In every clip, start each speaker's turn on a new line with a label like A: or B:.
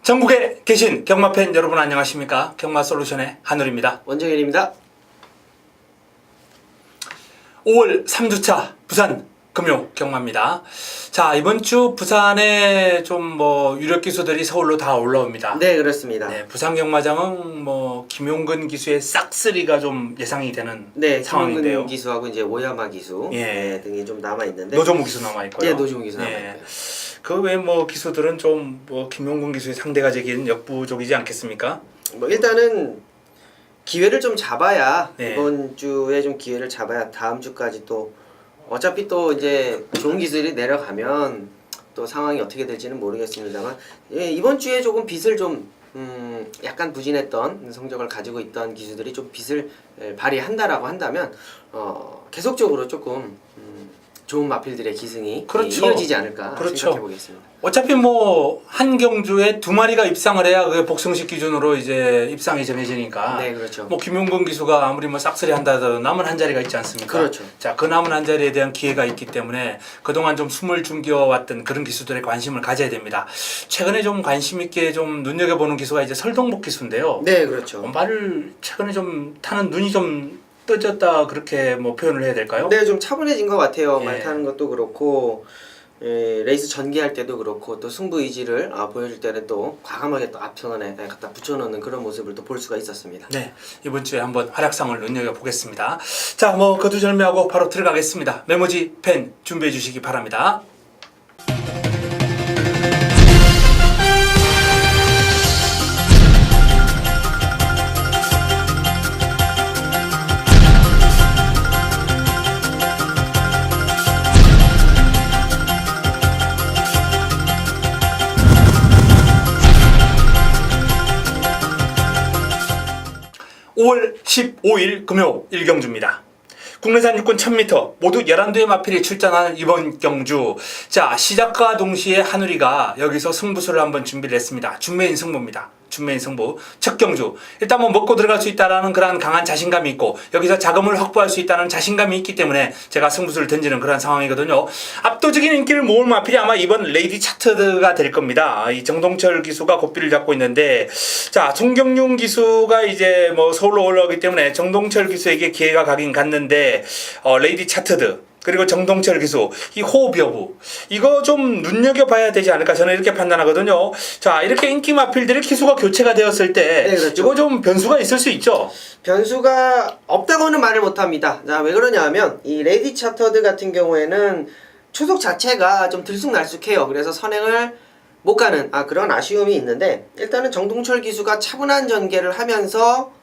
A: 전국에 계신 경마팬 여러분 안녕하십니까? 경마솔루션의 한울입니다.
B: 원정일입니다.
A: 5월 3주차 부산 금요 경마입니다. 자, 이번 주 부산에 좀 유력 기수들이 서울로 다 올라옵니다.
B: 네, 그렇습니다.
A: 네, 부산 경마장은 김용근 기수의 싹쓸이가 좀 예상이 되는
B: 네,
A: 상황인데요.
B: 김용근 기수하고 이제 오야마 기수
A: 예.
B: 등이 좀 남아 있는데
A: 노조무 기수 남아 있고요.
B: 네, 노조무 기수 남아 있고요.
A: 그 외 기수들은 좀 김용근 기수의 상대가 되기는 역부족이지 않겠습니까?
B: 일단은 기회를 좀 잡아야
A: 네.
B: 이번 주에 좀 기회를 잡아야 다음 주까지 또 어차피 또 이제 좋은 기술이 내려가면 또 상황이 어떻게 될지는 모르겠습니다만 이번 주에 조금 빚을 좀 약간 부진했던 성적을 가지고 있던 기수들이 좀 빚을 발휘한다라고 한다면 계속적으로 조금 좋은 마필들의 기승이
A: 그렇죠.
B: 이어지지 않을까
A: 그렇죠.
B: 생각해 보겠습니다.
A: 어차피 한 경주에 두 마리가 입상을 해야 그게 복승식 기준으로 이제 입상이 정해지니까.
B: 네, 그렇죠.
A: 김용근 기수가 아무리 싹쓸이 한다도 남은 한 자리가 있지 않습니까?
B: 그렇죠.
A: 자, 그 남은 한 자리에 대한 기회가 있기 때문에 그동안 좀 숨을 숨겨왔던 그런 기수들의 관심을 가져야 됩니다. 최근에 좀 관심 있게 좀 눈여겨보는 기수가 이제 설동복 기수인데요.
B: 네, 그렇죠.
A: 말을 최근에 좀 타는 눈이 좀 떠졌다 그렇게 표현을 해야 될까요?
B: 네, 좀 차분해진 것 같아요.
A: 예.
B: 말 타는 것도 그렇고 레이스 전개할 때도 그렇고 또 승부 의지를 보여줄 때는 또 과감하게 또 앞선에 갖다 붙여놓는 그런 모습을 또 볼 수가 있었습니다.
A: 네, 이번 주에 한번 활약상을 눈여겨보겠습니다. 자, 거두절미하고 바로 들어가겠습니다. 메모지 펜 준비해 주시기 바랍니다. (5월 15일) 금요 1경주입니다. 국내산 육군 1000m 모두 11두의 마필이 출전하는 이번 경주. 자, 시작과 동시에 한우리가 여기서 승부수를 한번 준비를 했습니다. 준매인 승부입니다. 준매인 승부. 첫 경주. 일단 먹고 들어갈 수 있다라는 그런 강한 자신감이 있고 여기서 자금을 확보할 수 있다는 자신감이 있기 때문에 제가 승부수를 던지는 그런 상황이거든요. 압도적인 인기를 모을 마필이 아마 이번 레이디 차트드가 될 겁니다. 이 정동철 기수가 고삐를 잡고 있는데, 자, 송경윤 기수가 이제 서울로 올라오기 때문에 정동철 기수에게 기회가 가긴 갔는데 레이디 차트드 그리고 정동철 기수, 이 호흡 여부, 이거 좀 눈여겨봐야 되지 않을까 저는 이렇게 판단하거든요. 자, 이렇게 인기 마필들의 기수가 교체가 되었을 때
B: 네, 그렇죠.
A: 이거 좀 변수가 있을 수 있죠.
B: 변수가 없다고는 말을 못합니다. 자, 왜 그러냐면 이 레이디 차터드 같은 경우에는 초속 자체가 좀 들쑥날쑥해요. 그래서 선행을 못 가는 그런 아쉬움이 있는데 일단은 정동철 기수가 차분한 전개를 하면서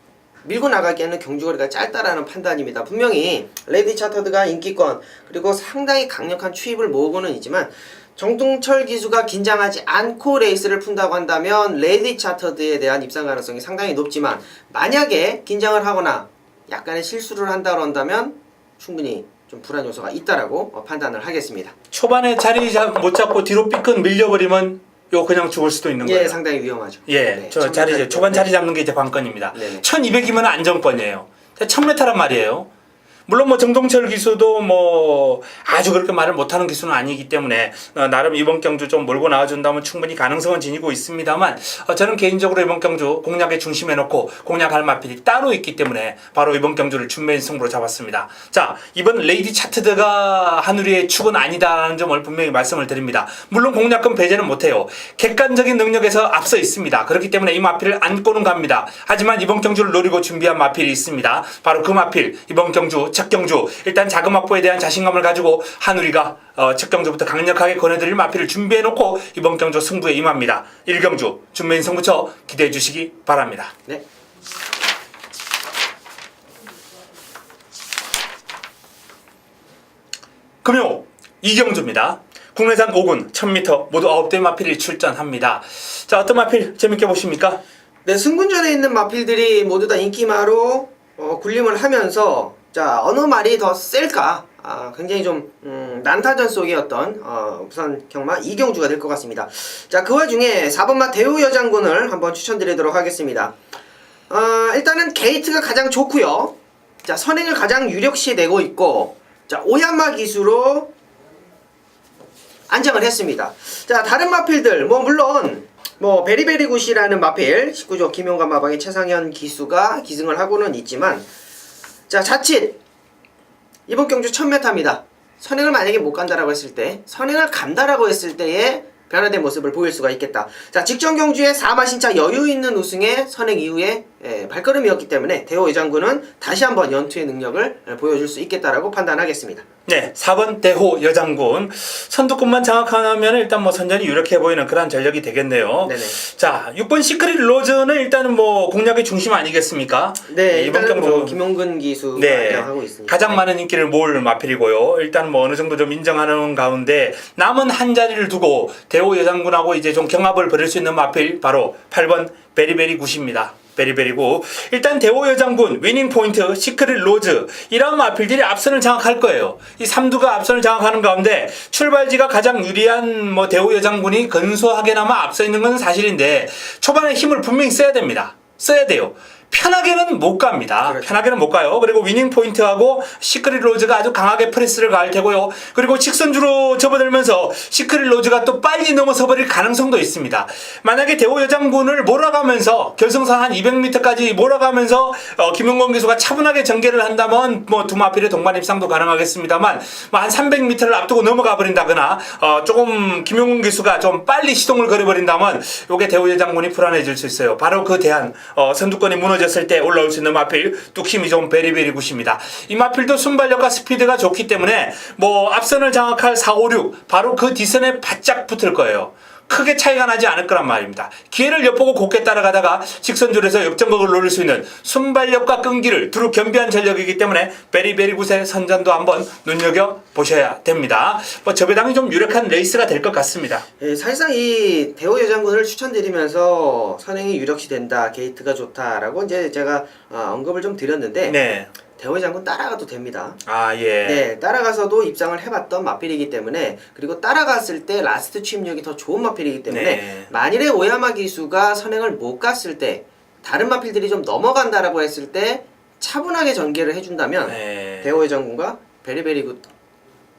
B: 밀고 나가기에는 경주거리가 짧다라는 판단입니다. 분명히 레이디 차터드가 인기권 그리고 상당히 강력한 추입을 모으고는 있지만 정동철 기수가 긴장하지 않고 레이스를 푼다고 한다면 레이디 차터드에 대한 입상 가능성이 상당히 높지만 만약에 긴장을 하거나 약간의 실수를 한다고 한다면 충분히 좀 불안 요소가 있다라고 판단을 하겠습니다.
A: 초반에 자리 못 잡고 뒤로 삐끗 밀려버리면 그냥 죽을 수도 있는 거예요.
B: 예, 상당히 위험하죠.
A: 예,
B: 네,
A: 초반 자리 잡는 게 이제 관건입니다.
B: 네네.
A: 1200이면 안정권이에요. 1000m란 말이에요. 물론 정동철 기수도 아주 그렇게 말을 못하는 기수는 아니기 때문에 나름 이번 경주 좀 몰고 나와준다면 충분히 가능성은 지니고 있습니다만 저는 개인적으로 이번 경주 공략에 중심에 놓고 공략할 마필이 따로 있기 때문에 바로 이번 경주를 준매인 승부로 잡았습니다. 자, 이번 레이디 차트드가 한우리의 축은 아니다라는 점을 분명히 말씀을 드립니다. 물론 공략금 배제는 못해요. 객관적인 능력에서 앞서 있습니다. 그렇기 때문에 이 마필을 안고는 갑니다. 하지만 이번 경주를 노리고 준비한 마필이 있습니다. 바로 그 마필, 이번 경주 첫 경주 일단 자금 확보에 대한 자신감을 가지고 한우리가 첫 경주부터 강력하게 권해드릴 마필을 준비해놓고 이번 경주 승부에 임합니다. 1경주 준매인 승부처 기대해 주시기 바랍니다.
B: 네.
A: 금요 2경주입니다. 국내산 5군 1000m 모두 9대 마필이 출전합니다. 자, 어떤 마필 재밌게 보십니까?
B: 네, 승군전에 있는 마필들이 모두 다 인기마로 군림을 하면서 자, 어느 말이 더 셀까? 굉장히 좀 난타전 속이었던 부산 경마 이경주가 될 것 같습니다. 자, 그 와중에 4번마 대우여장군을 한번 추천드리도록 하겠습니다. 일단은 게이트가 가장 좋고요. 자, 선행을 가장 유력시 내고 있고, 자, 오야마 기수로 안정을 했습니다. 자, 다른 마필들 물론 뭐 베리베리굿이라는 마필 19조 김용관 마방의 최상현 기수가 기승을 하고는 있지만 자 자칫 이번 경주 1000m입니다. 선행을 만약에 못 간다라고 했을 때 선행을 간다라고 했을 때의 변화된 모습을 보일 수가 있겠다. 자 직전 경주에 4마신차 여유 있는 우승의 선행 이후에 발걸음이었기 때문에 대호 여장군은 다시 한번 연투의 능력을 보여줄 수 있겠다라고 판단하겠습니다.
A: 네, 4번 대호 여장군 선두권만 장악하면 일단 뭐 선전이 유력해 보이는 그런 전력이 되겠네요.
B: 네네.
A: 자, 6번 시크릿 로즈는 일단은 뭐 공략의 중심 아니겠습니까?
B: 네,
A: 이번
B: 일단은
A: 경주
B: 뭐 김용근 기수가
A: 네,
B: 하고 있습니다.
A: 가장 많은 인기를 모을 마필이고요. 일단 뭐 어느 정도 좀 인정하는 가운데 남은 한 자리를 두고 대호 여장군하고 이제 좀 경합을 벌일 수 있는 마필 바로 8번 베리베리 굿입니다. 베리베리고 일단 대호 여장군, 위닝 포인트, 시크릿 로즈 이런 마필들이 앞선을 장악할 거예요. 이 3두가 앞선을 장악하는 가운데 출발지가 가장 유리한 뭐 대호 여장군이 근소하게나마 앞서 있는 건 사실인데 초반에 힘을 분명히 써야 됩니다. 써야 돼요. 편하게는 못 갑니다.
B: 그렇죠.
A: 편하게는 못 가요. 그리고 위닝 포인트하고 시크릿 로즈가 아주 강하게 프레스를 가할 테고요. 그리고 직선주로 접어들면서 시크릿 로즈가 또 빨리 넘어서 버릴 가능성도 있습니다. 만약에 대호 여장군을 몰아가면서 결승선 한 200m까지 몰아가면서 김용건 기수가 차분하게 전개를 한다면 뭐 두 마필의 동반 입상도 가능하겠습니다만 뭐 한 300m를 앞두고 넘어가 버린다거나 조금 김용건 기수가 좀 빨리 시동을 걸어버린다면 요게 대호 여장군이 불안해질 수 있어요. 바로 그 대한 선두권이 무너졌을 때 올라올 수 있는 마필 뚝심이 좀 베리베리 굿입니다. 이 마필도 순발력과 스피드가 좋기 때문에 뭐 앞선을 장악할 4, 5, 6 바로 그 뒷선에 바짝 붙을 거예요. 크게 차이가 나지 않을 거란 말입니다. 기회를 엿보고 곱게 따라가다가 직선줄에서 역전극을 노릴 수 있는 순발력과 끈기를 두루 겸비한 전력이기 때문에 베리베리 굿의 선전도 한번 눈여겨보셔야 됩니다. 뭐 저배당이 좀 유력한 레이스가 될 것 같습니다.
B: 예, 사실상 이 대호 여장군을 추천드리면서 선행이 유력시 된다, 게이트가 좋다라고 이제 제가 언급을 좀 드렸는데
A: 네.
B: 대호 여장군 따라가도 됩니다.
A: 아, 예.
B: 네, 따라가서도 입상을 해봤던 마필이기 때문에 그리고 따라갔을 때 라스트 취입력이 더 좋은 마필이기 때문에
A: 네. 만일에
B: 오야마 기수가 선행을 못 갔을 때 다른 마필들이 좀 넘어간다라고 했을 때 차분하게 전개를 해준다면
A: 네.
B: 대호 여장군과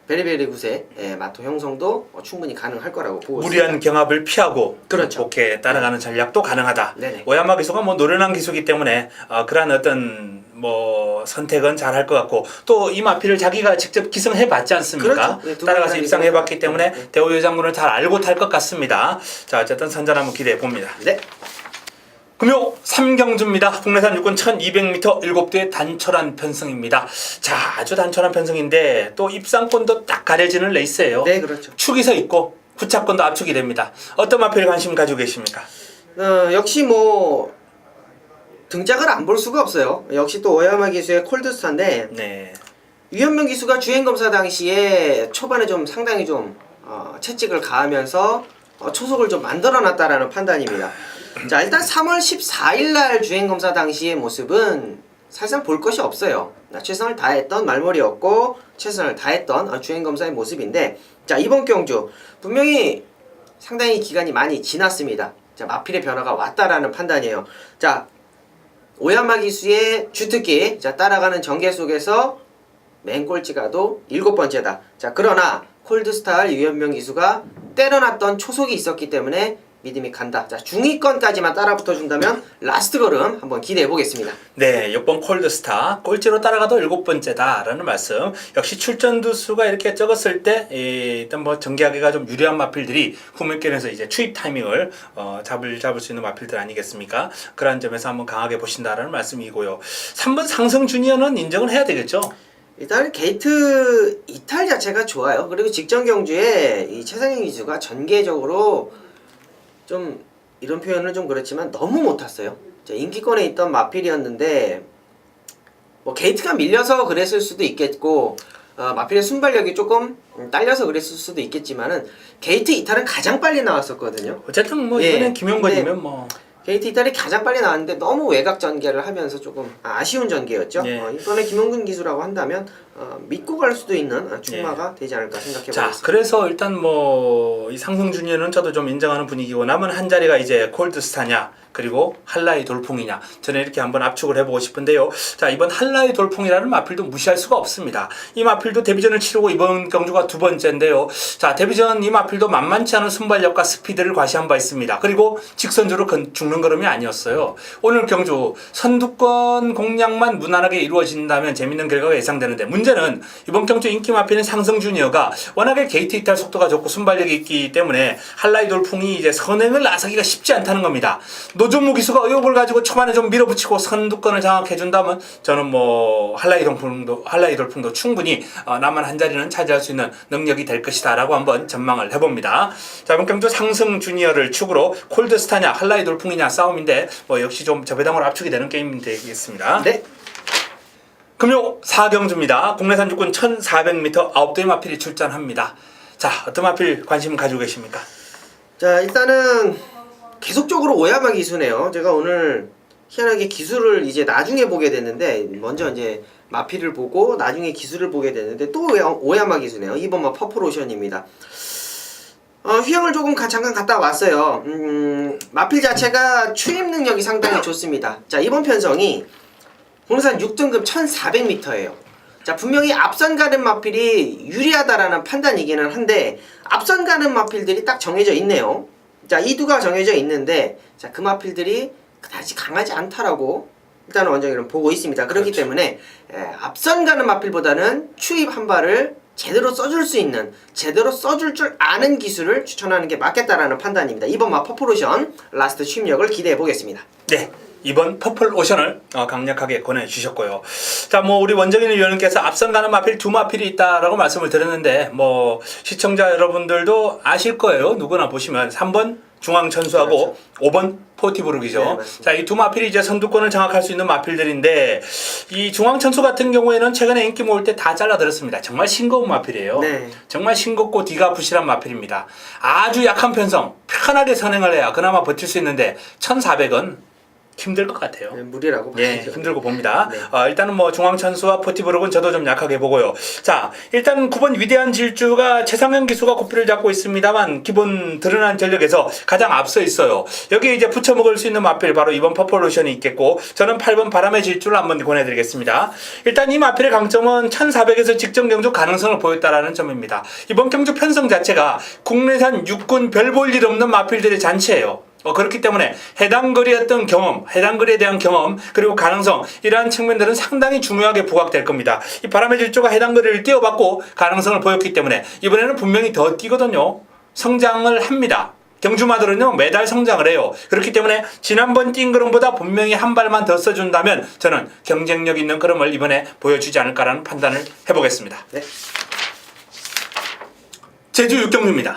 B: 베리베리굿의 마토 형성도 충분히 가능할 거라고 보고
A: 무리한
B: 있습니다.
A: 경합을 피하고
B: 그렇죠.
A: 좋게 따라가는 전략도 가능하다.
B: 네네.
A: 오야마 기수가 뭐 노련한 기수기 때문에 그러한 어떤 뭐 선택은 잘 할 것 같고 또 이 마필을 자기가 직접 기승해 봤지 않습니까?
B: 그렇죠. 네, 두
A: 따라가서
B: 번
A: 입상해 봤기 때문에
B: 네.
A: 대호 여장군을 잘 알고 탈 것 같습니다. 자, 어쨌든 선전 한번 기대해 봅니다.
B: 네.
A: 금요 3경주입니다. 국내산 육군 1200m 7대의 단촐한 편승입니다. 자, 아주 단촐한 편승인데 또 입상권도 딱 가려지는 레이스예요.
B: 네, 그렇죠.
A: 축이 서 있고 후차권도 압축이 됩니다. 어떤 마필 관심 가지고 계십니까?
B: 역시 뭐 등짝을 안 볼 수가 없어요. 역시 또 오야마 기수의 콜드스타인데
A: 네.
B: 유현명 기수가 주행검사 당시에 초반에 좀 상당히 좀 채찍을 가하면서 초속을 좀 만들어놨다라는 판단입니다. 자, 일단 3월 14일 날 주행검사 당시의 모습은 사실상 볼 것이 없어요. 최선을 다했던 말머리였고 최선을 다했던 주행검사의 모습인데 자, 이번 경주 분명히 상당히 기간이 많이 지났습니다. 자, 마필의 변화가 왔다라는 판단이에요. 자, 오야마 기수의 주특기, 자, 따라가는 전개 속에서 맨 꼴찌가도 7번째다. 자, 그러나 콜드스타 유현명 기수가 때려놨던 초속이 있었기 때문에 믿음이 간다. 자, 중위권까지만 따라붙어 준다면 라스트 걸음 한번 기대해 보겠습니다.
A: 네, 6번 콜드스타 꼴찌로 따라가도 7번째다라는 말씀. 역시 출전두 수가 이렇게 적었을 때 일단 뭐 전개하기가 좀 유리한 마필들이 후면권에서 이제 추입 타이밍을 잡을 수 있는 마필들 아니겠습니까? 그런 점에서 한번 강하게 보신다라는 말씀이고요. 3번 상성 주니어는 인정을 해야 되겠죠?
B: 일단 게이트 이탈 자체가 좋아요. 그리고 직전 경주에 이 최상현 기수가 전개적으로 좀 이런 표현은 좀 그렇지만 너무 못 탔어요. 인기권에 있던 마필이었는데 뭐 게이트가 밀려서 그랬을 수도 있겠고 마필의 순발력이 조금 딸려서 그랬을 수도 있겠지만은 게이트 이탈은 가장 빨리 나왔었거든요.
A: 어쨌든 뭐
B: 예,
A: 이번엔 김용건이면
B: 근데
A: 뭐
B: KT 이탈이 가장 빨리 나왔는데 너무 외곽 전개를 하면서 조금 아쉬운 전개였죠.
A: 예.
B: 이번에 김용근 기수라고 한다면 믿고 갈 수도 있는 충마가 되지 않을까 생각해
A: 자,
B: 보겠습니다.
A: 그래서 일단 뭐 이 상승 주니어는 저도 좀 인정하는 분위기고 남은 한 자리가 이제 콜드스타냐 그리고 한라이 돌풍이냐 저는 이렇게 한번 압축을 해보고 싶은데요. 자, 이번 한라이 돌풍이라는 마필도 무시할 수가 없습니다. 이 마필도 데뷔전을 치르고 이번 경주가 두 번째인데요. 자, 데뷔전 이 마필도 만만치 않은 순발력과 스피드를 과시한 바 있습니다. 그리고 직선주로 죽는 걸음이 아니었어요. 오늘 경주 선두권 공략만 무난하게 이루어진다면 재밌는 결과가 예상되는데 문제는 이번 경주 인기 마필인 상승 주니어가 워낙에 게이트 이탈 속도가 좋고 순발력이 있기 때문에 한라이 돌풍이 이제 선행을 나서기가 쉽지 않다는 겁니다. 노종무 기수가 의욕을 가지고 초반에 좀 밀어붙이고 선두권을 장악해준다면 저는 뭐 한라이 돌풍도 충분히 남은 한 자리는 차지할 수 있는 능력이 될 것이다라고 한번 전망을 해봅니다. 자, 이번 경주 상승 주니어를 축으로 콜드스타냐 한라이 돌풍이냐 싸움인데 뭐 역시 좀 저배당으로 압축이 되는 게임이 되겠습니다.
B: 네.
A: 금요 4경주입니다. 국내산 육군 1400m 9대의 마필이 출전합니다. 자, 어떤 마필 관심 가지고 계십니까?
B: 자, 일단은 계속적으로 오야마 기수네요. 제가 오늘 희한하게 기수를 이제 나중에 보게 됐는데 먼저 이제 마필을 보고 나중에 기수를 보게 됐는데 또 오야마 기수네요. 이번 퍼플오션입니다. 휘영을 조금 잠깐 갔다 왔어요. 마필 자체가 추입 능력이 상당히 좋습니다. 자, 이번 편성이 국내산 6등급 1400m예요. 자, 분명히 앞선 가는 마필이 유리하다라는 판단이기는 한데 앞선 가는 마필들이 딱 정해져 있네요. 자, 이두가 정해져 있는데 자, 그 마필들이 그다지 강하지 않다라고 일단은 원정이는 보고 있습니다. 그렇기
A: 그렇죠.
B: 때문에 앞선 가는 마필보다는 추입 한 발을 제대로 써줄 수 있는 제대로 써줄 줄 아는 기술을 추천하는 게 맞겠다라는 판단입니다. 이번 퍼플오션 라스트 추입력을 기대해 보겠습니다.
A: 네. 이번 퍼플 오션을 강력하게 권해주셨고요. 자, 뭐 우리 원정인 위원님께서 앞선 가는 마필 두 마필이 있다라고 말씀을 드렸는데 뭐 시청자 여러분들도 아실 거예요. 누구나 보시면 3번 중앙천수하고 그렇죠. 5번 포티브룩이죠.
B: 네,
A: 자, 이 두 마필이 이제 선두권을 장악할 수 있는 마필들인데 이 중앙천수 같은 경우에는 최근에 인기 모을 때 다 잘라들었습니다. 정말 싱거운 마필이에요.
B: 네.
A: 정말 싱겁고 뒤가 부실한 마필입니다. 아주 약한 편성, 편하게 선행을 해야 그나마 버틸 수 있는데 1400은 힘들 것 같아요.
B: 네, 무리라고
A: 예,
B: 봐야죠.
A: 힘들고 봅니다.
B: 네.
A: 일단은 뭐 중앙천수와 포티브룩은 저도 좀 약하게 보고요. 자, 일단 9번 위대한 질주가 최상현 기수가 고삐를 잡고 있습니다만 기본 드러난 전력에서 가장 앞서 있어요. 여기에 이제 붙여 먹을 수 있는 마필 바로 이번 퍼플오션이 있겠고 저는 8번 바람의 질주를 한번 권해드리겠습니다. 일단 이 마필의 강점은 1400에서 직전 경주 가능성을 보였다라는 점입니다. 이번 경주 편성 자체가 국내산 육군 별 볼 일 없는 마필들의 잔치예요. 그렇기 때문에 해당 거리의 어떤 경험, 해당 거리에 대한 경험, 그리고 가능성, 이러한 측면들은 상당히 중요하게 부각될 겁니다. 이 바람의 질주가 해당 거리를 뛰어봤고 가능성을 보였기 때문에 이번에는 분명히 더 뛰거든요. 성장을 합니다. 경주마들은요 매달 성장을 해요. 그렇기 때문에 지난번 뛴 걸음보다 분명히 한 발만 더 써준다면 저는 경쟁력 있는 걸음을 이번에 보여주지 않을까라는 판단을 해보겠습니다.
B: 네.
A: 제주 6경주입니다.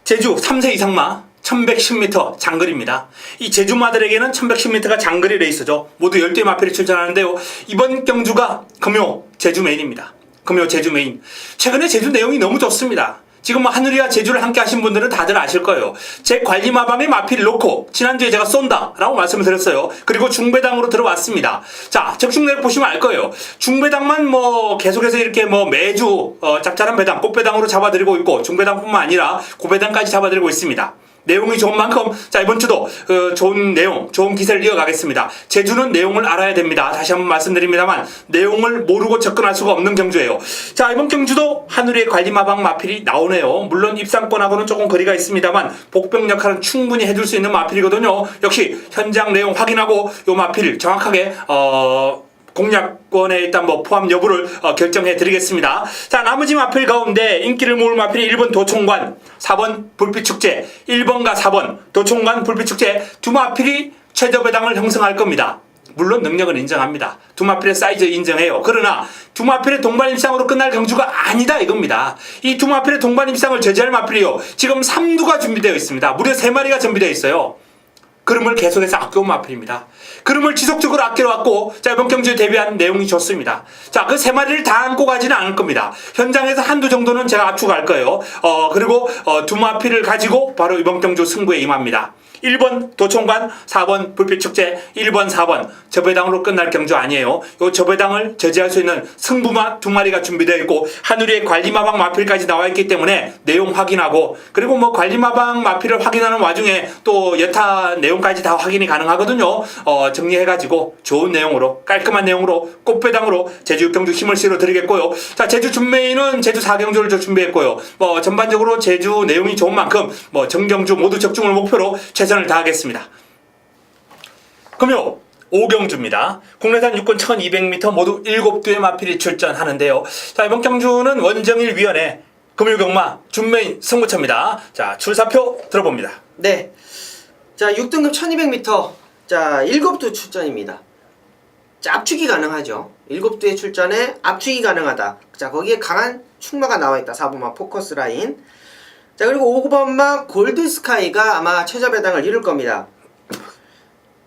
A: 제주 3세 이상마 1110m 장거리입니다. 이 제주마들에게는 1110m가 장거리 레이스죠. 모두 10대의 마필이 출전하는데요. 이번 경주가 금요 제주 메인입니다. 금요 제주 메인. 최근에 제주 내용이 너무 좋습니다. 지금 뭐 하늘이와 제주를 함께 하신 분들은 다들 아실 거예요. 제 관리마방에 마필을 놓고 지난주에 제가 쏜다 라고 말씀을 드렸어요. 그리고 중배당으로 들어왔습니다. 자, 적중내역 보시면 알 거예요. 중배당만 뭐 계속해서 이렇게 뭐 매주 짭짤한 배당, 꽃배당으로 잡아드리고 있고 중배당뿐만 아니라 고배당까지 잡아드리고 있습니다. 내용이 좋은 만큼 자, 이번 주도 좋은 내용, 좋은 기세를 이어가겠습니다. 제주는 내용을 알아야 됩니다. 다시 한번 말씀드립니다만 내용을 모르고 접근할 수가 없는 경주예요. 자, 이번 경주도 하늘의 관리마방 마필이 나오네요. 물론 입상권하고는 조금 거리가 있습니다만 복병 역할은 충분히 해줄 수 있는 마필이거든요. 역시 현장 내용 확인하고 요 마필 정확하게 공략권에 일단 뭐 포함 여부를 결정해 드리겠습니다. 자, 나머지 마필 가운데 인기를 모을 마필이 1번 도총관, 4번 불빛축제, 1번과 4번 도총관, 불빛축제 두 마필이 최저배당을 형성할 겁니다. 물론 능력은 인정합니다. 두 마필의 사이즈 인정해요. 그러나 두 마필의 동반 입상으로 끝날 경주가 아니다 이겁니다. 이 두 마필의 동반 입상을 제지할 마필이요. 지금 3두가 준비되어 있습니다. 무려 3마리가 준비되어 있어요. 그름을 계속해서 아껴온 마필입니다. 그름을 지속적으로 아껴왔고 자, 이번 경주에 데뷔한 내용이 좋습니다. 자, 그 3마리를 다 안고 가지는 않을 겁니다. 현장에서 한두 정도는 제가 압축할 거예요. 그리고 두 마필을 가지고 바로 이번 경주 승부에 임합니다. 1번 도청관, 4번 불빛축제, 1번, 4번 저배당으로 끝날 경주 아니에요. 요 저배당을 저지할 수 있는 승부마 2마리가 준비되어 있고 한우리의 관리마방 마필까지 나와 있기 때문에 내용 확인하고, 그리고 뭐 관리마방 마필을 확인하는 와중에 또 여타 내용까지 다 확인이 가능하거든요. 정리해가지고 좋은 내용으로, 깔끔한 내용으로, 꽃배당으로 제주 경주 힘을 실어 드리겠고요. 자, 제주 준메이는 제주 4경주를 준비했고요. 뭐 전반적으로 제주 내용이 좋은 만큼 뭐 정경주 모두 적중을 목표로 최선을 다하겠습니다. 금요 5경주입니다. 국내산 육군 1200m 모두 7두의 마필이 출전하는데요. 자, 이번 경주는 원정일 위원회 금요경마 준메인 승부처입니다. 자, 출사표 들어봅니다.
B: 네. 자, 6등급 1200m. 자, 7두 출전입니다. 자, 압축이 가능하죠. 7두의 출전에 압축이 가능하다. 자, 거기에 강한 충마가 나와있다. 4번마 포커스 라인. 자, 그리고 5번마 골드스카이가 아마 최저배당을 이룰 겁니다.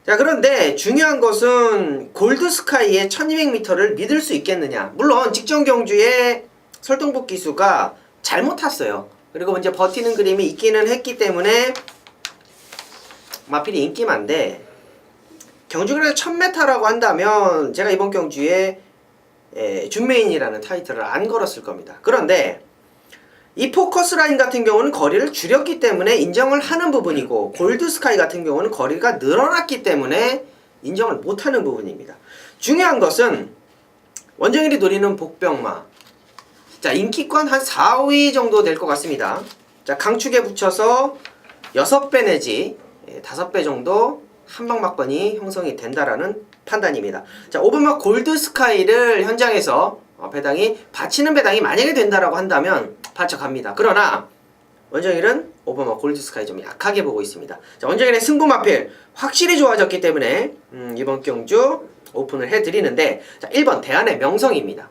B: 자, 그런데 중요한 것은 골드스카이의 1200m를 믿을 수 있겠느냐. 물론 직전 경주에 설동복 기수가 잘못 탔어요. 그리고 이제 버티는 그림이 있기는 했기 때문에 마필이 인기만데, 경주그래서 1000m라고 한다면 제가 이번 경주에 준메인이라는 타이틀을 안 걸었을 겁니다. 그런데 이 포커스 라인 같은 경우는 거리를 줄였기 때문에 인정을 하는 부분이고, 골드스카이 같은 경우는 거리가 늘어났기 때문에 인정을 못하는 부분입니다. 중요한 것은 원정일이 노리는 복병마. 자, 인기권 한 4, 5위 정도 될 것 같습니다. 자, 강축에 붙여서 6배 내지 5배 정도 한방막권이 형성이 된다라는 판단입니다. 자, 5번마 골드스카이를 현장에서 배당이 받치는 배당이 만약에 된다라고 한다면 받쳐갑니다. 그러나 원정일은 5번마 골드스카이 좀 약하게 보고 있습니다. 자, 원정일의 승부마필 확실히 좋아졌기 때문에 이번 경주 오픈을 해드리는데, 자, 1번 대안의 명성입니다.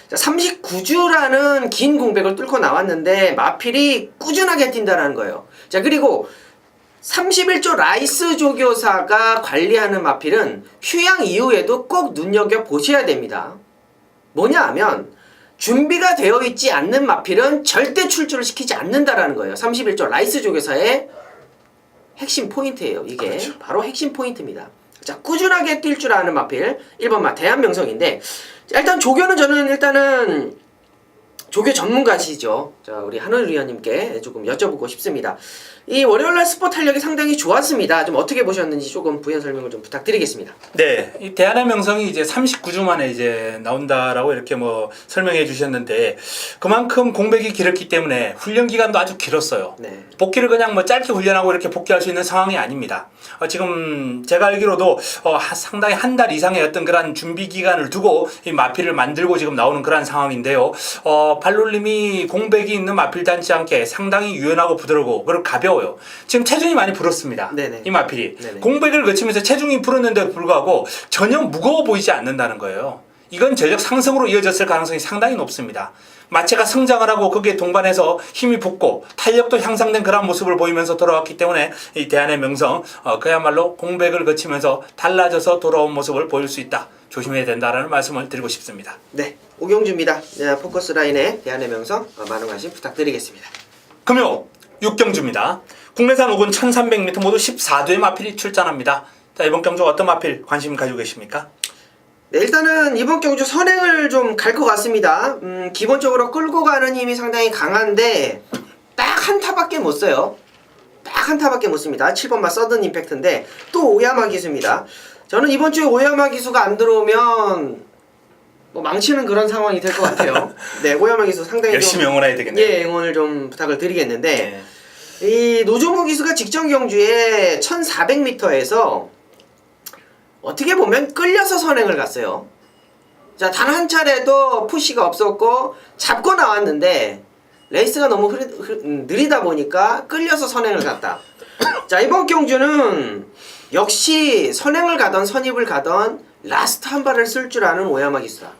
B: 자, 39주라는 긴 공백을 뚫고 나왔는데 마필이 꾸준하게 뛴다라는 거예요. 자, 그리고 31조 라이스 조교사가 관리하는 마필은 휴양 이후에도 꼭 눈여겨보셔야 됩니다. 뭐냐 하면 준비가 되어 있지 않는 마필은 절대 출주를 시키지 않는다라는 거예요. 31조 라이스 조교사의 핵심 포인트예요. 이게 그렇죠. 바로 핵심 포인트입니다. 자, 꾸준하게 뛸 줄 아는 마필 1번 대한명성인데, 일단 조교는 저는 일단은 조교 전문가시죠. 자, 우리 한울 위원님께 조금 여쭤보고 싶습니다. 이 월요일날 스포 탄력이 상당히 좋았습니다. 좀 어떻게 보셨는지 조금 부연 설명을 좀 부탁드리겠습니다.
A: 네, 이 대안의 명성이 이제 39주 만에 이제 나온다라고 이렇게 뭐 설명해 주셨는데, 그만큼 공백이 길었기 때문에 훈련 기간도 아주 길었어요.
B: 네.
A: 복귀를 그냥 뭐 짧게 훈련하고 이렇게 복귀할 수 있는 상황이 아닙니다. 지금 제가 알기로도 상당히 한 달 이상의 어떤 그런 준비 기간을 두고 이 마필을 만들고 지금 나오는 그런 상황인데요. 발놀림이 공백이 있는 마필 닮지 않게 상당히 유연하고 부드럽고 그리고 가벼워요. 지금 체중이 많이 불었습니다.
B: 네네.
A: 이 마필이.
B: 네네. 공백을
A: 거치면서 체중이 불었는데도 불구하고 전혀 무거워 보이지 않는다는 거예요. 이건 전력 상승으로 이어졌을 가능성이 상당히 높습니다. 마체가 성장을 하고 거기에 동반해서 힘이 붙고 탄력도 향상된 그런 모습을 보이면서 돌아왔기 때문에 이 대안의 명성, 그야말로 공백을 거치면서 달라져서 돌아온 모습을 보일 수 있다. 조심해야 된다라는 말씀을 드리고 싶습니다.
B: 네, 오경주입니다. 네, 포커스 라인의 대안의 명성 많은 관심 부탁드리겠습니다.
A: 금요 6경주입니다. 국내산 5군 1300m 모두 14두의 마필이 출전합니다. 자, 이번 경주 어떤 마필 관심 가지고 계십니까?
B: 네, 일단은 이번 경주 선행을 좀 갈 것 같습니다. 기본적으로 끌고 가는 힘이 상당히 강한데 딱 한 타밖에 못 써요. 딱 한 타밖에 못 씁니다. 7번마 서든 임팩트인데 또 오야마 기수입니다. 저는 이번 주에 오야마 기수가 안 들어오면 뭐 망치는 그런 상황이 될 것 같아요. 네, 오야마 기수 상당히
A: 열심히 응원해야 되겠네요.
B: 예, 응원을 좀 부탁을 드리겠는데, 이 노조모 기수가 직전 경주에 1400m에서 어떻게 보면 끌려서 선행을 갔어요. 자, 단 한 차례도 푸시가 없었고 잡고 나왔는데 레이스가 너무 느리다 보니까 끌려서 선행을 갔다. 자, 이번 경주는 역시 선행을 가던 선입을 가던 라스트 한 발을 쓸 줄 아는 오야마 기수다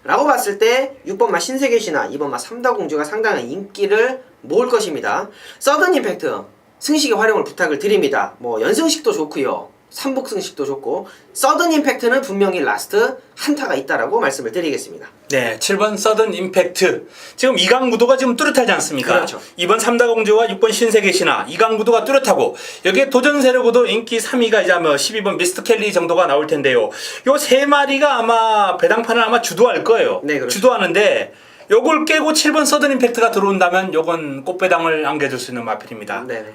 B: 라고 봤을 때 6번마 신세계 신화, 2번마 삼다공주가 상당한 인기를 모을 것입니다. 서든 임팩트 승식의 활용을 부탁을 드립니다. 뭐 연승식도 좋고요. 삼복승식도 좋고 서든 임팩트는 분명히 라스트 한타가 있다라고 말씀을 드리겠습니다.
A: 네, 7번 서든 임팩트. 지금 2강 구도가 지금 뚜렷하지 않습니까?
B: 그렇죠.
A: 2번 삼다공주와 6번 신세계 신화 2강 구도가 뚜렷하고 여기에 도전 세력으로 인기 3위가 이제 아마 12번 미스터 켈리 정도가 나올 텐데요. 요 세 마리가 아마 배당판을 아마 주도할 거예요.
B: 네, 그렇죠.
A: 주도하는데 요걸 깨고 7번 서든 임팩트가 들어온다면 요건 꽃배당을 안겨줄 수 있는 마필입니다.
B: 네네.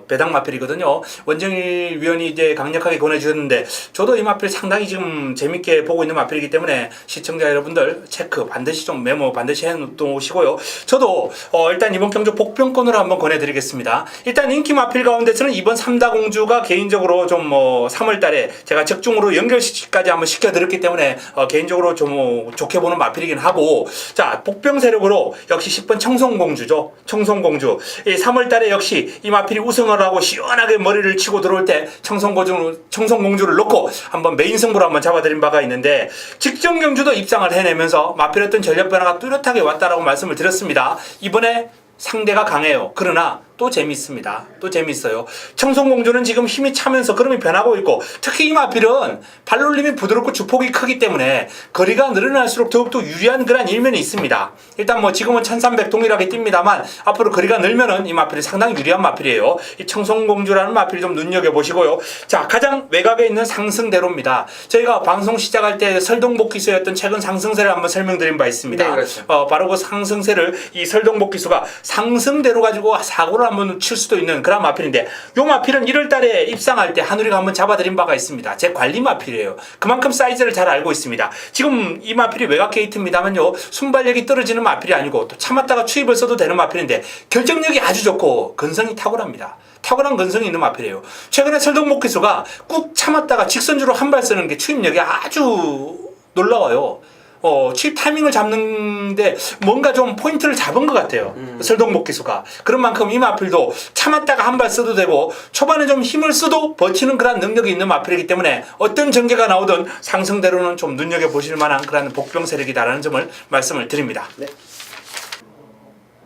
A: 배당 마필이거든요. 원정일 위원이 이제 강력하게 권해주셨는데 저도 이 마필 상당히 지금 재밌게 보고 있는 마필이기 때문에 시청자 여러분들 체크 반드시 좀 메모 반드시 해놓으시고요. 저도 일단 이번 경주 복병권으로 한번 권해드리겠습니다. 일단 인기 마필 가운데서는 이번 삼다공주가 개인적으로 좀 3월달에 제가 적중으로 연결시까지 한번 시켜드렸기 때문에 개인적으로 좀 좋게 보는 마필이긴 하고 자 복병 세력으로 역시 10번 청송공주죠. 청송공주. 이 3월달에 역시 이 마필이 우승을 하고 시원하게 머리를 치고 들어올 때 청송공주를 놓고 한번 메인 승부로 한번 잡아드린 바가 있는데 직전 경주도 입상을 해내면서 마필 어떤 전략 변화가 뚜렷하게 왔다라고 말씀을 드렸습니다. 이번에 상대가 강해요. 그러나 또 재밌습니다. 또 재밌어요. 청송공주는 지금 힘이 차면서 그름이 변하고 있고 특히 이 마필은 발놀림이 부드럽고 주폭이 크기 때문에 거리가 늘어날수록 더욱더 유리한 그런 일면이 있습니다. 일단 지금은 1300 동일하게 뜁니다만 앞으로 거리가 늘면은 이 마필이 상당히 유리한 마필이에요. 이 청송공주라는 마필 좀 눈여겨보시고요. 자, 가장 외곽에 있는 상승대로입니다. 저희가 방송 시작할 때 설동복기수였던 최근 상승세를 한번 설명드린 바 있습니다.
B: 네, 그렇죠.
A: 바로 그 상승세를 이 설동복기수가 상승대로 가지고 사고를 한번 칠 수도 있는 그런 마필인데 요 마필은 1월달에 입상할 때 한우리가 한번 잡아드린 바가 있습니다. 제 관리 마필이에요. 그만큼 사이즈를 잘 알고 있습니다. 지금 이 마필이 외곽 게이트입니다만요 순발력이 떨어지는 마필이 아니고 또 참았다가 추입을 써도 되는 마필인데 결정력이 아주 좋고 근성이 탁월합니다. 탁월한 근성이 있는 마필이에요. 최근에 설동복기수가 꾹 참았다가 직선주로 한 발 쓰는 게 추입력이 아주 놀라워요. 추입 타이밍을 잡는데 뭔가 좀 포인트를 잡은 것 같아요. 설동복기수가. 그런 만큼 이 마필도 참았다가 한 발 써도 되고 초반에 좀 힘을 써도 버티는 그런 능력이 있는 마필이기 때문에 어떤 전개가 나오든 상승대로는 좀 눈여겨보실 만한 그런 복병 세력이다라는 점을 말씀을 드립니다.
B: 네.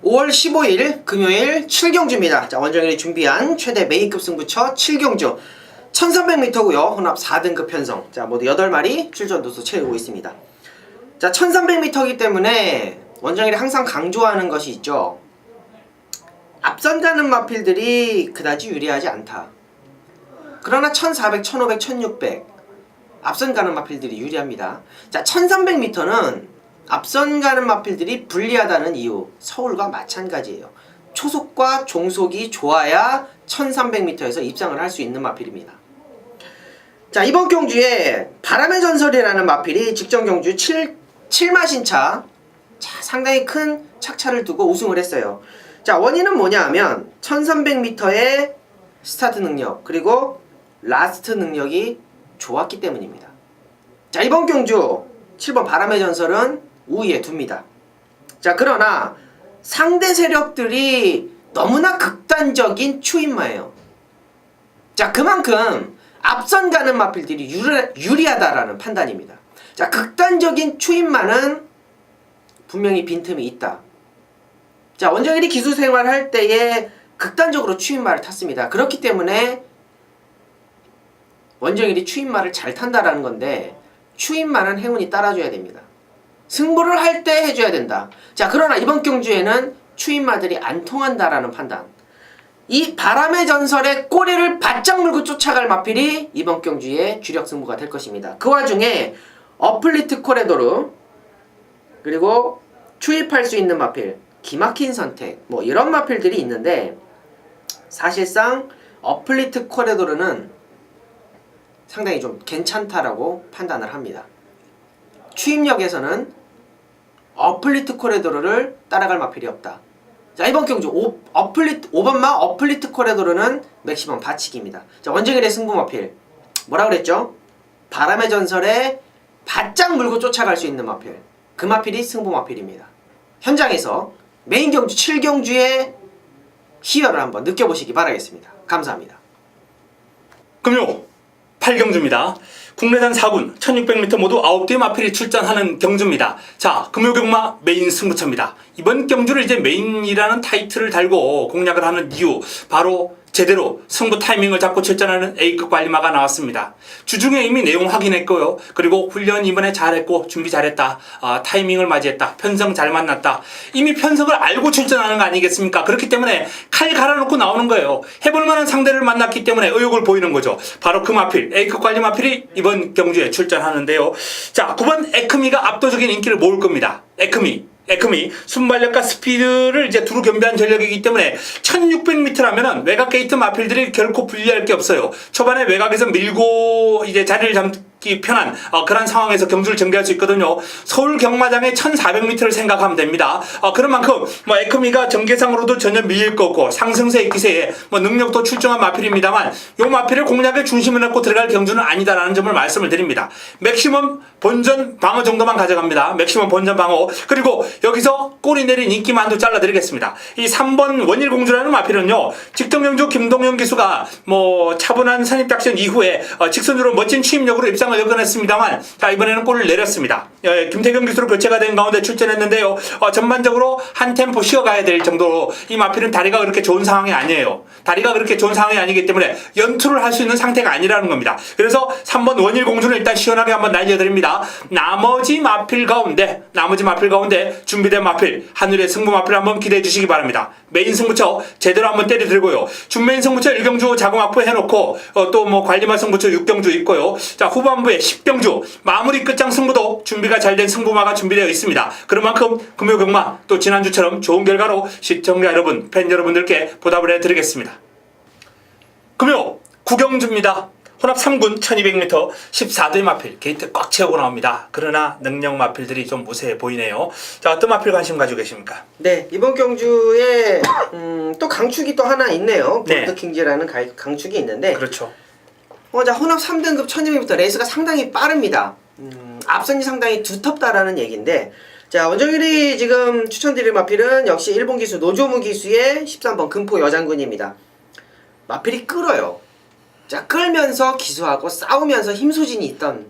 B: 5월 15일 금요일 7경주입니다. 자, 원정일이 준비한 최대 메인급 승부처 7경주 1300m고요. 혼합 4등급 편성. 자, 모두 8마리 출전 도수 채우고 있습니다. 자, 1300m이기 때문에 원정일이 항상 강조하는 것이 있죠. 앞선 가는 마필들이 그다지 유리하지 않다. 그러나 1400, 1500, 1600 앞선 가는 마필들이 유리합니다. 자, 1300m는 앞선 가는 마필들이 불리하다는 이유 서울과 마찬가지예요. 초속과 종속이 좋아야 1300m에서 입상을 할 수 있는 마필입니다. 자, 이번 경주에 바람의 전설이라는 마필이 직전 경주 7마신차 상당히 큰 착차를 두고 우승을 했어요. 자, 원인은 뭐냐 하면 1300m의 스타트 능력 그리고 라스트 능력이 좋았기 때문입니다. 자, 이번 경주 7번 바람의 전설은 우위에 둡니다. 자, 그러나 상대 세력들이 너무나 극단적인 추임마예요. 자, 그만큼 앞선 가는 마필들이 유리하다라는 판단입니다. 자, 극단적인 추임마는 분명히 빈틈이 있다. 자, 원정일이 기수 생활할 때에 극단적으로 추임마를 탔습니다. 그렇기 때문에 원정일이 추임마를 잘 탄다라는 건데 추임마는 행운이 따라줘야 됩니다. 승부를 할 때 해줘야 된다. 자, 그러나 이번 경주에는 추임마들이 안 통한다라는 판단. 이 바람의 전설의 꼬리를 바짝 물고 쫓아갈 마필이 이번 경주의 주력 승부가 될 것입니다. 그 와중에 어플리트 코레도르 그리고 추입할 수 있는 마필 기막힌 선택 이런 마필들이 있는데 사실상 어플리트 코레도르는 상당히 좀 괜찮다라고 판단을 합니다. 추입력에서는 어플리트 코레도르를 따라갈 마필이 없다. 자, 이번 경주 5번마 어플리트 코레도르는 맥시멈 받치기입니다. 자, 원정일의 승부 마필 뭐라 그랬죠? 바람의 전설에 바짝 물고 쫓아갈 수 있는 마필 그 마필이 승부 마필입니다. 현장에서 메인 경주 7경주의 희열을 한번 느껴보시기 바라겠습니다. 감사합니다.
A: 금요 8경주입니다. 국내산 4군 1600m 모두 9대 마필이 출전하는 경주입니다. 자, 금요경마 메인 승부처입니다. 이번 경주를 이제 메인이라는 타이틀을 달고 공략을 하는 이유 바로 제대로 승부 타이밍을 잡고 출전하는 A급 관리마가 나왔습니다. 주중에 이미 내용 확인했고요. 그리고 훈련 이번에 잘했고 준비 잘했다. 타이밍을 맞이했다. 편성 잘 만났다. 이미 편성을 알고 출전하는 거 아니겠습니까? 그렇기 때문에 칼 갈아놓고 나오는 거예요. 해볼 만한 상대를 만났기 때문에 의욕을 보이는 거죠. 바로 그 마필, A급 관리 마필이 이번 경주에 출전하는데요. 자, 9번 에크미가 압도적인 인기를 모을 겁니다. 에크미 순발력과 스피드를 이제 두루 겸비한 전력이기 때문에 1600m라면은 외곽 게이트 마필들이 결코 불리할 게 없어요. 초반에 외곽에서 밀고 이제 자리를 잡기 편한 그런 상황에서 경주를 전개할 수 있거든요. 서울 경마장의 1400m를 생각하면 됩니다. 그런 만큼 뭐 에크미가 전개상으로도 전혀 밀릴 거 없고 상승세 기세에 뭐 능력도 출중한 마필입니다만 요 마필을 공략의 중심을 놓고 들어갈 경주는 아니다라는 점을 말씀을 드립니다. 맥시멈 본전 방어 정도만 가져갑니다. 맥시멈 본전 방어. 그리고 여기서 꼬리 내린 인기만두 잘라드리겠습니다. 이 3번 원일공주라는 마필은요, 직전경주 김동현 기수가 뭐 차분한 선입작전 이후에 직선주로 멋진 취임력으로 입상을 여건했습니다만, 자, 이번에는 골을 내렸습니다. 김태경 기수로 교체가 된 가운데 출전했는데요. 전반적으로 한 템포 쉬어가야 될 정도로 이 마필은 다리가 그렇게 좋은 상황이 아니에요. 다리가 그렇게 좋은 상황이 아니기 때문에 연투를 할 수 있는 상태가 아니라는 겁니다. 그래서 3번 원일공주는 일단 시원하게 한번 날려드립니다. 나머지 마필 가운데 준비된 마필, 하늘의 승부 마필 한번 기대해 주시기 바랍니다. 메인 승부처 제대로 한번 때려들고요. 준메인 승부처 1경주 자궁확보 해놓고 또 뭐 관리마 승부처 6경주 있고요. 자, 후반부에 10경주 마무리 끝장 승부도 준비가 잘 된 승부마가 준비되어 있습니다. 그런 만큼 금요경마 또 지난주처럼 좋은 결과로 시청자 여러분, 팬 여러분들께 보답을 해드리겠습니다. 금요 구경주입니다. 혼합 3군 1200m 14대 마필 게이트 꽉 채우고 나옵니다. 그러나 능력 마필들이 좀 우세해 보이네요. 자, 어떤 마필 관심 가지고 계십니까?
B: 네, 이번 경주에 또 강축이 또 하나 있네요.
A: 네.
B: 볼드킹즈라는 강축이 있는데,
A: 그렇죠.
B: 자, 혼합 3등급 1200m 레이스가 상당히 빠릅니다. 앞선이 상당히 두텁다라는 얘기인데, 자, 원정일이 지금 추천드릴 마필은 역시 일본 기수 노조무 기수의 13번 금포 여장군입니다. 마필이 끌어요. 자, 끌면서 기수하고 싸우면서 힘소진이 있던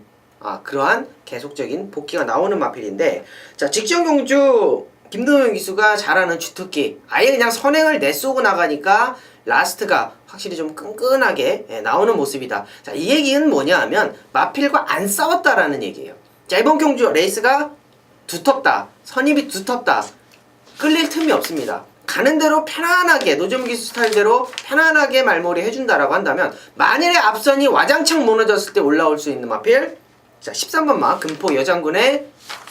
B: 그러한 계속적인 복귀가 나오는 마필인데, 자, 직전 경주 김동현 기수가 잘하는 주특기, 아예 그냥 선행을 내쏘고 나가니까 라스트가 확실히 좀 끈끈하게 나오는 모습이다. 자, 이 얘기는 뭐냐 하면 마필과 안 싸웠다라는 얘기예요. 자, 이번 경주 레이스가 두텁다, 선입이 두텁다, 끌릴 틈이 없습니다. 가는 대로 편안하게 노점 기수 스타일대로 편안하게 말몰이 해준다라고 한다면, 만일에 앞선이 와장창 무너졌을 때 올라올 수 있는 마필, 자, 13번 마 금포 여장군의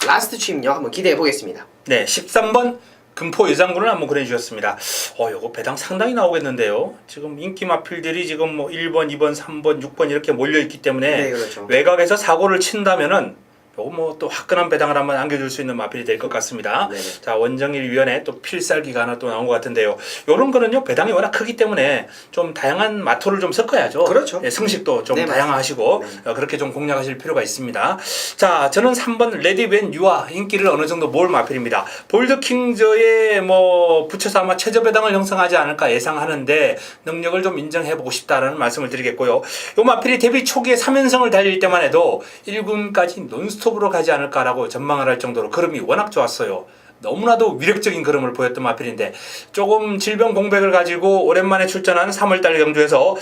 B: 라스트 취임력 한번 기대해 보겠습니다.
A: 네, 13번 금포 여장군을 한번 그려주셨습니다. 요거 배당 상당히 나오겠는데요. 지금 인기 마필들이 지금 뭐 1번, 2번, 3번, 6번 이렇게 몰려있기 때문에
B: 네, 그렇죠.
A: 외곽에서 사고를 친다면은 요거 뭐 또 화끈한 배당을 한번 안겨줄 수 있는 마필이 될 것 같습니다.
B: 네네.
A: 자, 원정일 위원회 또 필살기가 하나 또 나온 것 같은데요. 요런 거는요, 배당이 워낙 크기 때문에 좀 다양한 마토를 좀 섞어야죠.
B: 그렇죠.
A: 네, 승식도 좀
B: 네,
A: 다양하시고 그렇게 좀 공략하실 필요가 있습니다. 자, 저는 3번 레디웬 유아 인기를 어느 정도 모을 마필입니다. 볼드킹저에 뭐 붙여서 아마 최저 배당을 형성하지 않을까 예상하는데 능력을 좀 인정해보고 싶다라는 말씀을 드리겠고요. 요 마필이 데뷔 초기에 3연승을 달릴 때만 해도 1군까지 논스톱 으로 가지 않을까라고 전망을 할 정도로 걸음이 워낙 좋았어요. 너무나도 위력적인 걸음을 보였던 마필인데, 조금 질병 공백을 가지고 오랜만에 출전한 3월달 경주에서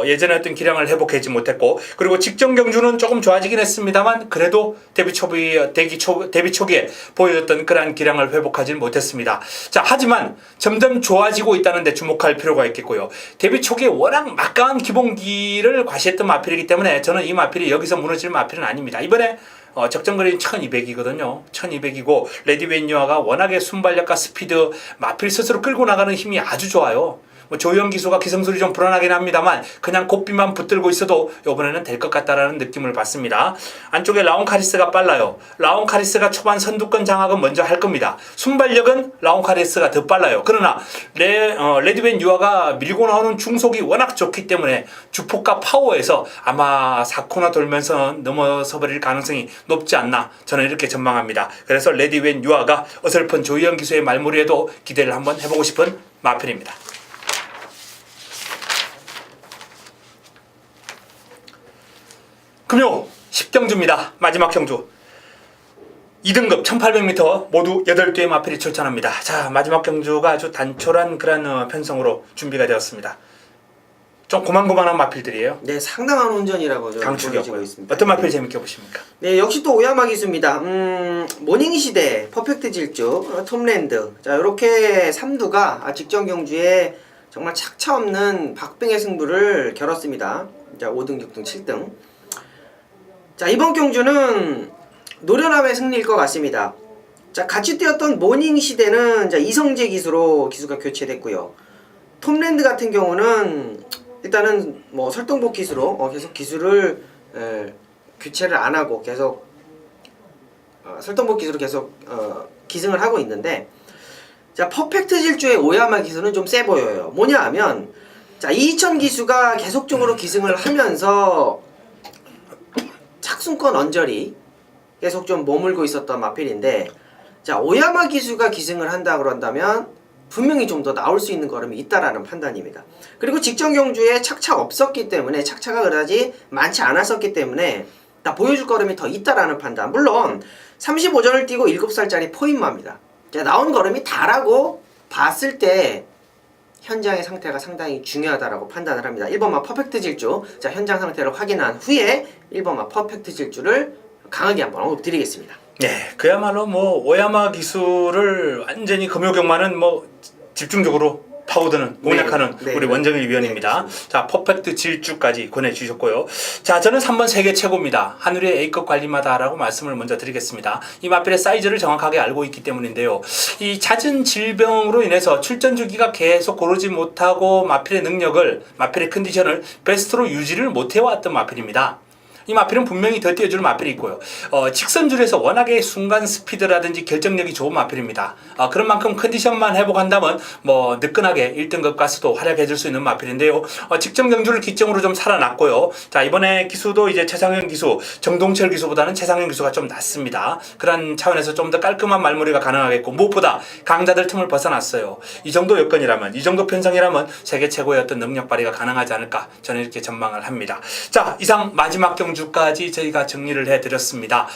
A: 예전에 했던 기량을 회복하지 못했고, 그리고 직전 경주는 조금 좋아지긴 했습니다만 그래도 데뷔 초기에 보여줬던 그러한 기량을 회복하지 못했습니다. 자, 하지만 점점 좋아지고 있다는 데 주목할 필요가 있겠고요. 데뷔 초기에 워낙 막강한 기본기를 과시했던 마필이기 때문에 저는 이 마필이 여기서 무너질 마필은 아닙니다. 이번에 적정거리는 1200이거든요. 1200이고 레디웬 유아가 워낙에 순발력과 스피드, 마필 스스로 끌고 나가는 힘이 아주 좋아요. 뭐 조현 기수가 기성술이 좀 불안하긴 합니다만 그냥 고삐만 붙들고 있어도 이번에는 될 것 같다라는 느낌을 받습니다. 안쪽에 라온 카리스가 빨라요. 라온 카리스가 초반 선두권 장악은 먼저 할 겁니다. 순발력은 라온 카리스가 더 빨라요. 그러나 레디웬 유아가 밀고 나오는 중속이 워낙 좋기 때문에 주폭과 파워에서 아마 4코너 돌면서 넘어서 버릴 가능성이 높지 않나, 저는 이렇게 전망합니다. 그래서 레디웬 유아가 어설픈 조현 기수의 말머리에도 기대를 한번 해보고 싶은 마필입니다. 금요 10경주입니다. 마지막 경주 2등급 1800m 모두 8개의 마필이 출전합니다. 자, 마지막 경주가 아주 단촐한 그런 편성으로 준비가 되었습니다. 좀 고만고만한 마필들이에요.
B: 네, 상당한 혼전이라고 저는 보여지고
A: 강추격고요.
B: 있습니다.
A: 어떤 마필 재밌게 보십니까?
B: 네, 역시 또 오야마 기수입니다. 모닝 시대, 퍼펙트 질주, 톰랜드. 자, 이렇게 3두가 직전 경주에 정말 착차 없는 박빙의 승부를 겨뤘습니다. 자, 5등, 6등, 7등. 자, 이번 경주는 노련함의 승리일 것 같습니다. 자, 같이 뛰었던 모닝 시대는 자, 이성재 기수로 기수가 교체됐고요. 톰랜드 같은 경우는 일단은 뭐 설동복 기수로 계속 기수를 교체를 안 하고 계속 설동복 기수로 계속 기승을 하고 있는데, 자, 퍼펙트 질주의 오야마 기수는 좀 세 보여요. 뭐냐 하면 자, 이천 기수가 계속적으로 기승을 하면서 착순권 언저리 계속 좀 머물고 있었던 마필인데, 자, 오야마 기수가 기승을 한다 그런다면 분명히 좀 더 나올 수 있는 걸음이 있다라는 판단입니다. 그리고 직전 경주에 착차가 없었기 때문에, 착차가 그다지 많지 않았었기 때문에 다 보여줄 걸음이 더 있다라는 판단. 물론 35전을 뛰고 7살짜리 포인마입니다. 자, 나온 걸음이 다라고 봤을 때 현장의 상태가 상당히 중요하다라고 판단을 합니다. 1번마 퍼펙트 질주, 자, 현장 상태를 확인한 후에 1번마 퍼펙트 질주를 강하게 한번 언급드리겠습니다.
A: 네, 그야말로 뭐 오야마 기수를 완전히 금요경마는 뭐 집중적으로 파고드는 공략하는
B: 네,
A: 우리
B: 네,
A: 원정일 위원입니다.
B: 네,
A: 자, 퍼펙트 질주까지 권해주셨고요. 자, 저는 3번 세계 최고입니다. 하늘의 A급 관리마다라고 말씀을 먼저 드리겠습니다. 이 마필의 사이즈를 정확하게 알고 있기 때문인데요. 이 잦은 질병으로 인해서 출전 주기가 계속 고르지 못하고 마필의 능력을, 마필의 컨디션을 베스트로 유지를 못해왔던 마필입니다. 이 마필은 분명히 더 뛰어주는 마필이 있고요. 직선줄에서 워낙에 순간 스피드라든지 결정력이 좋은 마필입니다. 그런 만큼 컨디션만 회복한다면 뭐 느끈하게 1등급 가수도 활약해줄 수 있는 마필인데요. 직전 경주를 기점으로 좀 살아났고요. 자, 이번에 기수도 이제 최상현 기수, 정동철 기수보다는 최상현 기수가 좀 낫습니다. 그런 차원에서 좀 더 깔끔한 말머리가 가능하겠고, 무엇보다 강자들 틈을 벗어났어요. 이 정도 여건이라면, 이 정도 편성이라면 세계 최고의 어떤 능력 발휘가 가능하지 않을까, 저는 이렇게 전망을 합니다. 자, 이상 마지막 경주까지 저희가 정리를 해드렸습니다.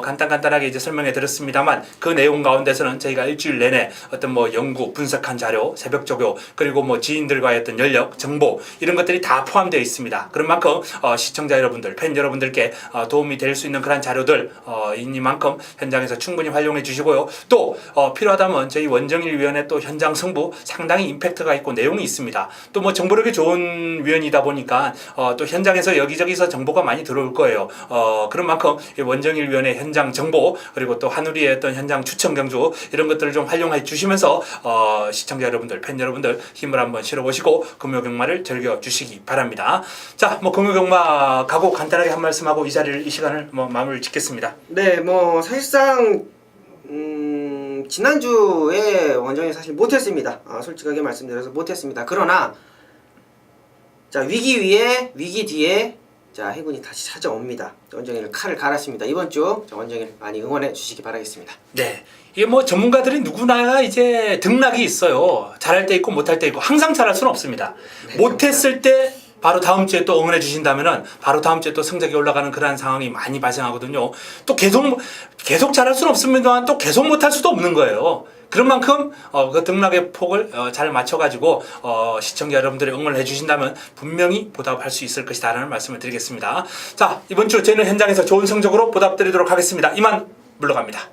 A: 간단하게 이제 설명해 드렸습니다만, 그 내용 가운데서는 저희가 일주일 내내 어떤 뭐 연구, 분석한 자료, 새벽 조교, 그리고 뭐 지인들과의 어떤 연력, 정보, 이런 것들이 다 포함되어 있습니다. 그런 만큼 시청자 여러분들, 팬 여러분들께 도움이 될 수 있는 그런 자료들 이니만큼 현장에서 충분히 활용해 주시고요. 또 필요하다면 저희 원정일 위원회 또 현장 승부 상당히 임팩트가 있고 내용이 있습니다. 또 뭐 정보력이 좋은 위원이다 보니까 또 현장에서 여기저기서 정보가 많이 들어올 거예요. 그런 만큼 원정일 위원회 현장 정보, 그리고 또 한우리의 어떤 현장 추천 경주, 이런 것들을 좀 활용해 주시면서 시청자 여러분들, 팬 여러분들 힘을 한번 실어보시고 금요경마를 즐겨 주시기 바랍니다. 자, 뭐 금요경마 가고 간단하게 한 말씀하고 이 시간을 뭐 마무리 짓겠습니다.
B: 네, 뭐 사실상 지난주에 원정이 사실 못했습니다. 솔직하게 말씀드려서 못했습니다. 그러나 자, 위기 위에 위기 뒤에 자, 해군이 다시 찾아옵니다. 원정이를 칼을 갈았습니다. 이번 주 원정일 많이 응원해 주시기 바라겠습니다.
A: 네, 이게 뭐 전문가들이 누구나 이제 등락이 있어요. 잘할 때 있고 못할 때 있고, 항상 잘할 수는 없습니다.
B: 네,
A: 못했을 때 바로 다음 주에 또 응원해 주신다면은 바로 다음 주에 또 성적이 올라가는 그런 상황이 많이 발생하거든요. 또 계속 잘할 수는 없습니다만 또 계속 못할 수도 없는 거예요. 그런 만큼 그 등락의 폭을 잘 맞춰가지고 시청자 여러분들이 응원을 해주신다면 분명히 보답할 수 있을 것이다라는 말씀을 드리겠습니다. 자, 이번 주 저희는 현장에서 좋은 성적으로 보답드리도록 하겠습니다. 이만 물러갑니다.